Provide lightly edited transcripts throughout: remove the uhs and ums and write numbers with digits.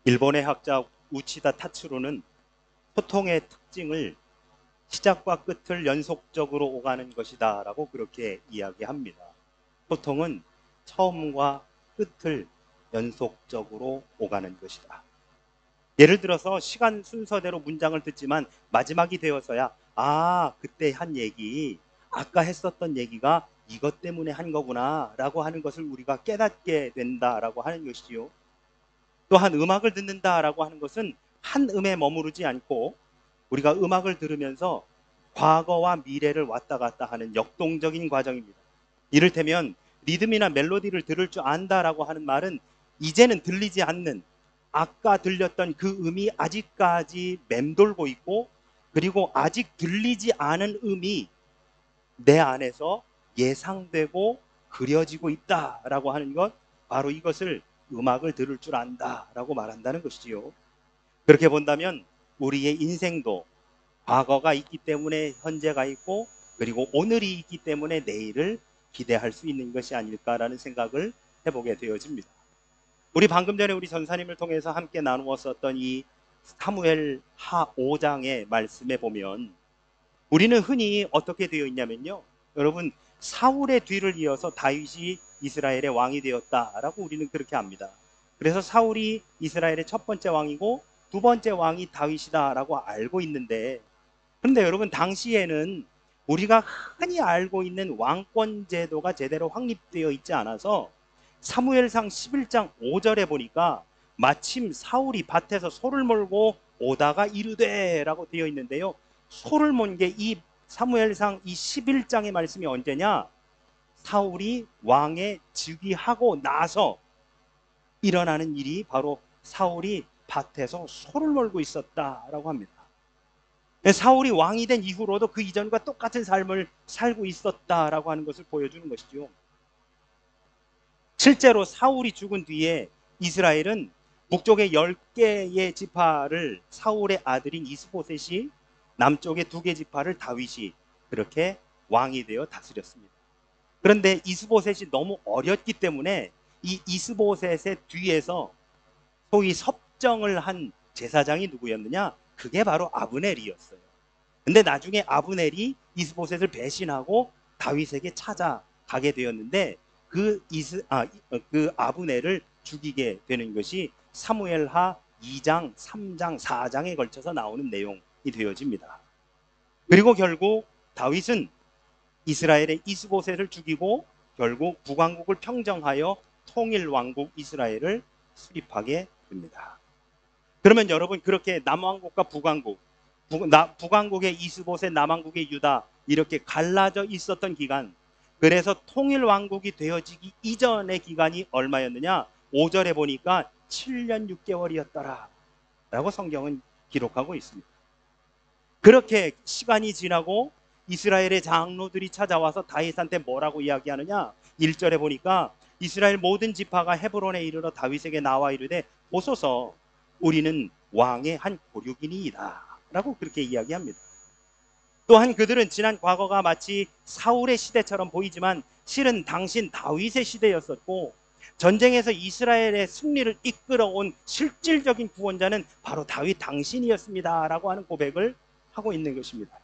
일본의 학자 우치다 타츠로는 소통의 특징을 시작과 끝을 연속적으로 오가는 것이다 라고 그렇게 이야기합니다. 소통은 처음과 끝을 연속적으로 오가는 것이다. 예를 들어서 시간 순서대로 문장을 듣지만 마지막이 되어서야 그때 한 얘기, 아까 했었던 얘기가 이것 때문에 한 거구나 라고 하는 것을 우리가 깨닫게 된다라고 하는 것이지요. 또한 음악을 듣는다라고 하는 것은 한 음에 머무르지 않고 우리가 음악을 들으면서 과거와 미래를 왔다 갔다 하는 역동적인 과정입니다. 이를테면 리듬이나 멜로디를 들을 줄 안다라고 하는 말은 이제는 들리지 않는, 아까 들렸던 그 음이 아직까지 맴돌고 있고, 그리고 아직 들리지 않은 음이 내 안에서 예상되고 그려지고 있다라고 하는 것, 바로 이것을 음악을 들을 줄 안다라고 말한다는 것이지요. 그렇게 본다면 우리의 인생도 과거가 있기 때문에 현재가 있고, 그리고 오늘이 있기 때문에 내일을 기대할 수 있는 것이 아닐까라는 생각을 해보게 되어집니다. 우리 방금 전에 우리 전사님을 통해서 함께 나누었었던 이 사무엘 하 5장의 말씀에 보면 우리는 흔히 어떻게 되어 있냐면요, 여러분, 사울의 뒤를 이어서 다윗이 이스라엘의 왕이 되었다라고 우리는 그렇게 합니다. 그래서 사울이 이스라엘의 첫 번째 왕이고 두 번째 왕이 다윗이다라고 알고 있는데, 그런데 여러분, 당시에는 우리가 흔히 알고 있는 왕권 제도가 제대로 확립되어 있지 않아서 사무엘상 11장 5절에 보니까 마침 사울이 밭에서 소를 몰고 오다가 이르되라고 되어 있는데요, 소를 몰 게 이 사무엘상 이 11장의 말씀이 언제냐? 사울이 왕에 즉위하고 나서 일어나는 일이 바로 사울이 밭에서 소를 몰고 있었다라고 합니다. 사울이 왕이 된 이후로도 그 이전과 똑같은 삶을 살고 있었다라고 하는 것을 보여주는 것이죠. 실제로 사울이 죽은 뒤에 이스라엘은 북쪽의 10개의 지파를 사울의 아들인 이스보셋이, 남쪽의 2개 지파를 다윗이 그렇게 왕이 되어 다스렸습니다. 그런데 이스보셋이 너무 어렸기 때문에 이 이스보셋의 뒤에서 소위 섭정을 한 제사장이 누구였느냐? 그게 바로 아브넬이었어요. 근데 나중에 아브넬이 이스보셋을 배신하고 다윗에게 찾아가게 되었는데 그 아브넬을 죽이게 되는 것이 사무엘하 2장, 3장, 4장에 걸쳐서 나오는 내용이 되어집니다. 그리고 결국 다윗은 이스라엘의 이스보셋을 죽이고 결국 북왕국을 평정하여 통일 왕국 이스라엘을 수립하게 됩니다. 그러면 여러분, 그렇게 남왕국과 북왕국, 북왕국의 이스보셋, 남왕국의 유다, 이렇게 갈라져 있었던 기간, 그래서 통일 왕국이 되어지기 이전의 기간이 얼마였느냐? 5절에 보니까 7년 6개월이었더라 라고 성경은 기록하고 있습니다. 그렇게 시간이 지나고 이스라엘의 장로들이 찾아와서 다윗한테 뭐라고 이야기하느냐? 1절에 보니까 이스라엘 모든 지파가 헤브론에 이르러 다윗에게 나와 이르되 보소서, 우리는 왕의 한 고륙이니이다 라고 그렇게 이야기합니다. 또한 그들은 지난 과거가 마치 사울의 시대처럼 보이지만 실은 당신 다윗의 시대였었고, 전쟁에서 이스라엘의 승리를 이끌어온 실질적인 구원자는 바로 다윗 당신이었습니다 라고 하는 고백을 하고 있는 것입니다.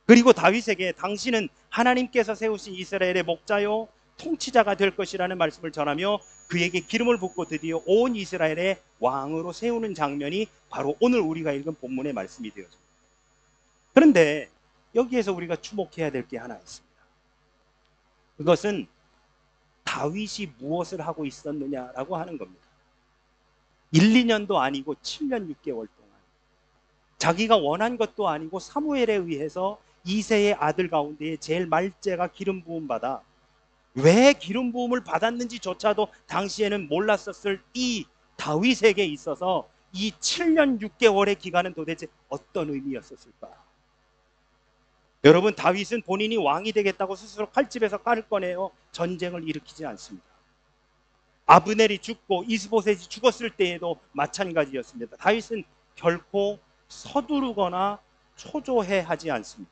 그리고 다윗에게 당신은 하나님께서 세우신 이스라엘의 목자요 통치자가 될 것이라는 말씀을 전하며 그에게 기름을 붓고 드디어 온 이스라엘의 왕으로 세우는 장면이 바로 오늘 우리가 읽은 본문의 말씀이 되어집니다. 그런데 여기에서 우리가 주목해야 될 게 하나 있습니다. 그것은 다윗이 무엇을 하고 있었느냐라고 하는 겁니다. 1, 2년도 아니고 7년 6개월 동안 자기가 원한 것도 아니고 사무엘에 의해서 이새의 아들 가운데에 제일 말째가 기름 부음 받아, 왜 기름 부음을 받았는지조차도 당시에는 몰랐었을 이 다윗에게 있어서 이 7년 6개월의 기간은 도대체 어떤 의미였었을까? 여러분, 다윗은 본인이 왕이 되겠다고 스스로 칼집에서 칼을 꺼내어 전쟁을 일으키지 않습니다. 아브넬이 죽고 이스보셋이 죽었을 때에도 마찬가지였습니다. 다윗은 결코 서두르거나 초조해하지 않습니다.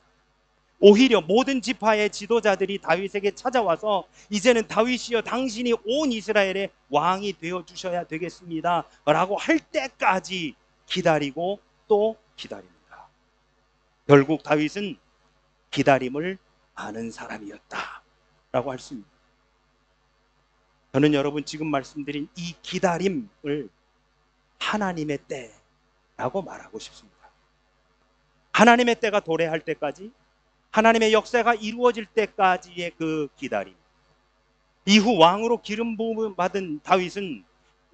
오히려 모든 지파의 지도자들이 다윗에게 찾아와서 이제는 다윗이여 당신이 온 이스라엘의 왕이 되어 주셔야 되겠습니다 라고 할 때까지 기다리고 또 기다립니다. 결국 다윗은 기다림을 아는 사람이었다 라고 할 수 있습니다. 저는 여러분 지금 말씀드린 이 기다림을 하나님의 때라고 말하고 싶습니다. 하나님의 때가 도래할 때까지, 하나님의 역사가 이루어질 때까지의 그 기다림. 이후 왕으로 기름 부음 받은 다윗은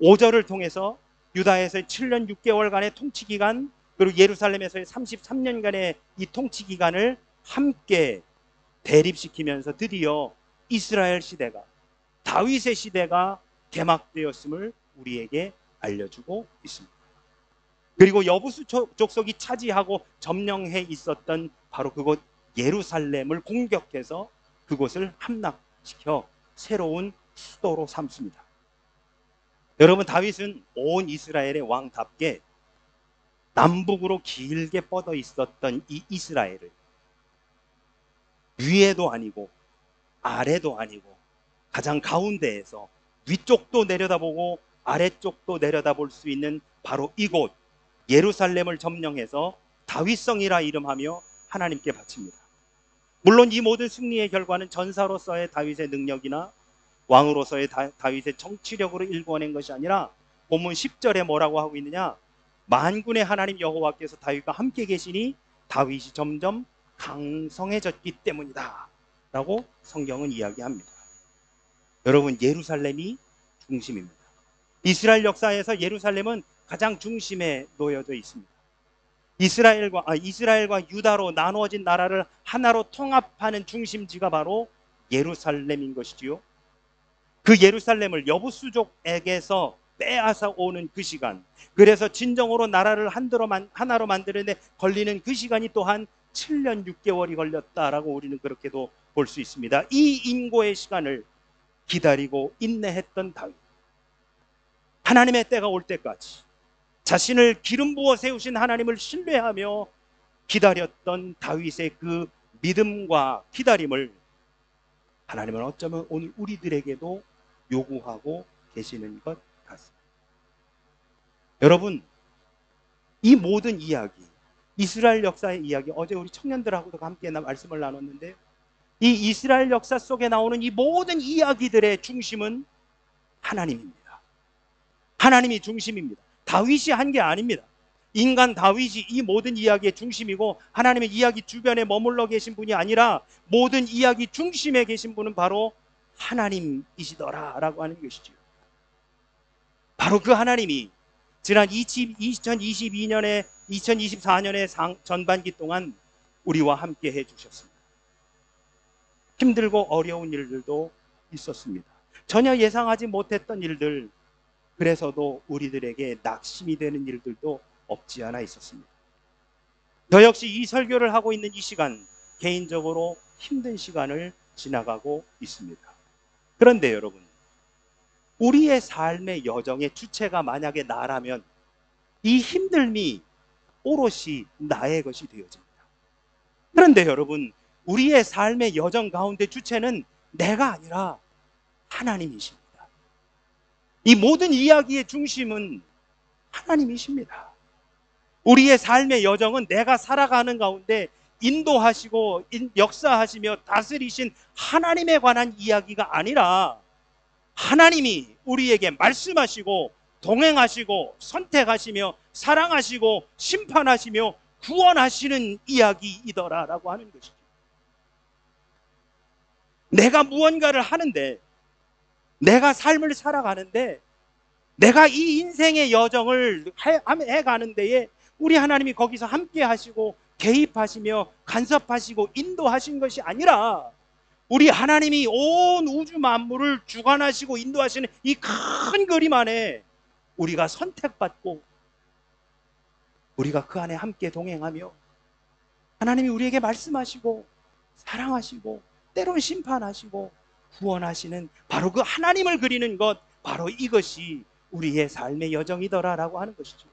5절을 통해서 유다에서의 7년 6개월간의 통치 기간, 그리고 예루살렘에서의 33년간의 이 통치 기간을 함께 대립시키면서 드디어 이스라엘 시대가, 다윗의 시대가 개막되었음을 우리에게 알려주고 있습니다. 그리고 여부수 족속이 차지하고 점령해 있었던 바로 그곳 예루살렘을 공격해서 그곳을 함락시켜 새로운 수도로 삼습니다. 여러분, 다윗은 온 이스라엘의 왕답게 남북으로 길게 뻗어 있었던 이 이스라엘을 위에도 아니고 아래도 아니고 가장 가운데에서 위쪽도 내려다보고 아래쪽도 내려다볼 수 있는 바로 이곳 예루살렘을 점령해서 다윗성이라 이름하며 하나님께 바칩니다. 물론 이 모든 승리의 결과는 전사로서의 다윗의 능력이나 왕으로서의 다윗의 정치력으로 일궈낸 것이 아니라 본문 10절에 뭐라고 하고 있느냐? 만군의 하나님 여호와께서 다윗과 함께 계시니 다윗이 점점 강성해졌기 때문이다 라고 성경은 이야기합니다. 여러분, 예루살렘이 중심입니다. 이스라엘 역사에서 예루살렘은 가장 중심에 놓여져 있습니다. 이스라엘과 유다로 나누어진 나라를 하나로 통합하는 중심지가 바로 예루살렘인 것이지요. 그 예루살렘을 여부수족에게서 빼앗아 오는 그 시간, 그래서 진정으로 나라를 하나로 만드는 데 걸리는 그 시간이 또한 7년 6개월이 걸렸다라고 우리는 그렇게도 볼 수 있습니다. 이 인고의 시간을 기다리고 인내했던 다윗, 하나님의 때가 올 때까지 자신을 기름 부어 세우신 하나님을 신뢰하며 기다렸던 다윗의 그 믿음과 기다림을 하나님은 어쩌면 오늘 우리들에게도 요구하고 계시는 것 같습니다. 여러분, 이 모든 이야기, 이스라엘 역사의 이야기, 어제 우리 청년들하고도 함께 말씀을 나눴는데, 이 이스라엘 역사 속에 나오는 이 모든 이야기들의 중심은 하나님입니다. 하나님이 중심입니다. 다윗이 한 게 아닙니다. 인간 다윗이 이 모든 이야기의 중심이고 하나님의 이야기 주변에 머물러 계신 분이 아니라 모든 이야기 중심에 계신 분은 바로 하나님이시더라 라고 하는 것이죠. 바로 그 하나님이 지난 2022년에 2024년의 전반기 동안 우리와 함께 해주셨습니다. 힘들고 어려운 일들도 있었습니다. 전혀 예상하지 못했던 일들, 그래서도 우리들에게 낙심이 되는 일들도 없지 않아 있었습니다. 저 역시 이 설교를 하고 있는 이 시간, 개인적으로 힘든 시간을 지나가고 있습니다. 그런데 여러분, 우리의 삶의 여정의 주체가 만약에 나라면 이 힘듦이 오롯이 나의 것이 되어집니다. 그런데 여러분, 우리의 삶의 여정 가운데 주체는 내가 아니라 하나님이십니다. 이 모든 이야기의 중심은 하나님이십니다. 우리의 삶의 여정은 내가 살아가는 가운데 인도하시고 역사하시며 다스리신 하나님에 관한 이야기가 아니라 하나님이 우리에게 말씀하시고 동행하시고 선택하시며 사랑하시고 심판하시며 구원하시는 이야기이더라라고 하는 것이죠. 내가 무언가를 하는데, 내가 삶을 살아가는데, 내가 이 인생의 여정을 해가는 데에 우리 하나님이 거기서 함께 하시고 개입하시며 간섭하시고 인도하신 것이 아니라 우리 하나님이 온 우주 만물을 주관하시고 인도하시는 이 큰 그림 안에 우리가 선택받고 우리가 그 안에 함께 동행하며 하나님이 우리에게 말씀하시고 사랑하시고 때론 심판하시고 구원하시는 바로 그 하나님을 그리는 것, 바로 이것이 우리의 삶의 여정이더라라고 하는 것이죠.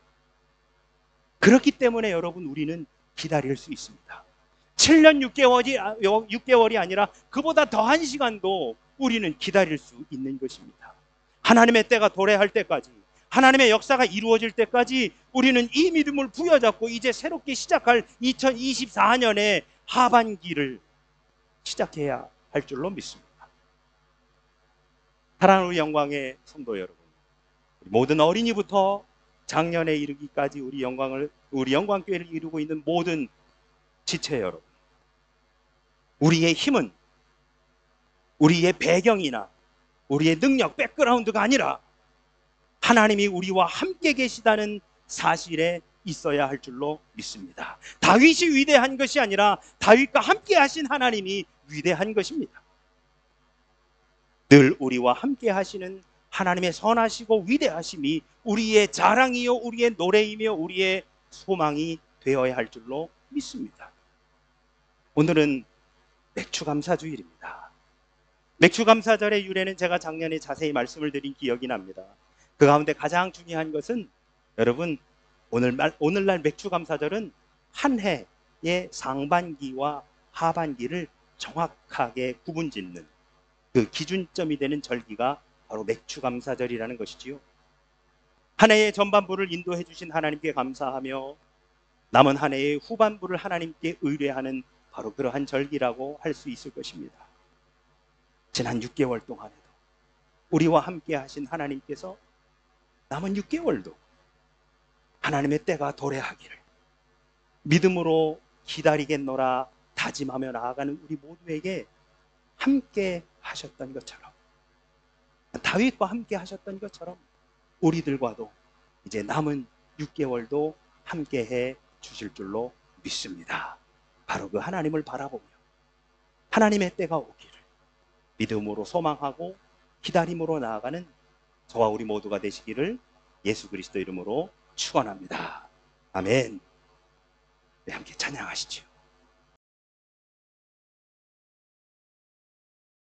그렇기 때문에 여러분, 우리는 기다릴 수 있습니다. 7년 6개월이 아니라 그보다 더한 시간도 우리는 기다릴 수 있는 것입니다. 하나님의 때가 도래할 때까지, 하나님의 역사가 이루어질 때까지 우리는 이 믿음을 부여잡고 이제 새롭게 시작할 2024년의 하반기를 시작해야 할 줄로 믿습니다. 사랑하는 우리 영광의 성도 여러분, 모든 어린이부터 장년에 이르기까지 우리 영광교회를 이루고 있는 모든 지체 여러분, 우리의 힘은 우리의 배경이나 우리의 능력, 백그라운드가 아니라 하나님이 우리와 함께 계시다는 사실에 있어야 할 줄로 믿습니다. 다윗이 위대한 것이 아니라 다윗과 함께 하신 하나님이 위대한 것입니다. 늘 우리와 함께 하시는 하나님의 선하시고 위대하심이 우리의 자랑이요, 우리의 노래이며 우리의 소망이 되어야 할 줄로 믿습니다. 오늘은 맥주감사주일입니다. 맥주감사절의 유래는 제가 작년에 자세히 말씀을 드린 기억이 납니다. 그 가운데 가장 중요한 것은 여러분, 오늘날 맥주감사절은 한 해의 상반기와 하반기를 정확하게 구분짓는 그 기준점이 되는 절기가 바로 맥주감사절이라는 것이지요. 한 해의 전반부를 인도해 주신 하나님께 감사하며 남은 한 해의 후반부를 하나님께 의뢰하는 바로 그러한 절기라고 할 수 있을 것입니다. 지난 6개월 동안에도 우리와 함께 하신 하나님께서 남은 6개월도 하나님의 때가 도래하기를 믿음으로 기다리겠노라 다짐하며 나아가는 우리 모두에게 함께 하셨던 것처럼, 다윗과 함께 하셨던 것처럼 우리들과도 이제 남은 6개월도 함께 해 주실 줄로 믿습니다. 바로 그 하나님을 바라보며 하나님의 때가 오기를 믿음으로 소망하고 기다림으로 나아가는 저와 우리 모두가 되시기를 예수 그리스도 이름으로 축원합니다. 아멘. 네, 함께 찬양하시죠.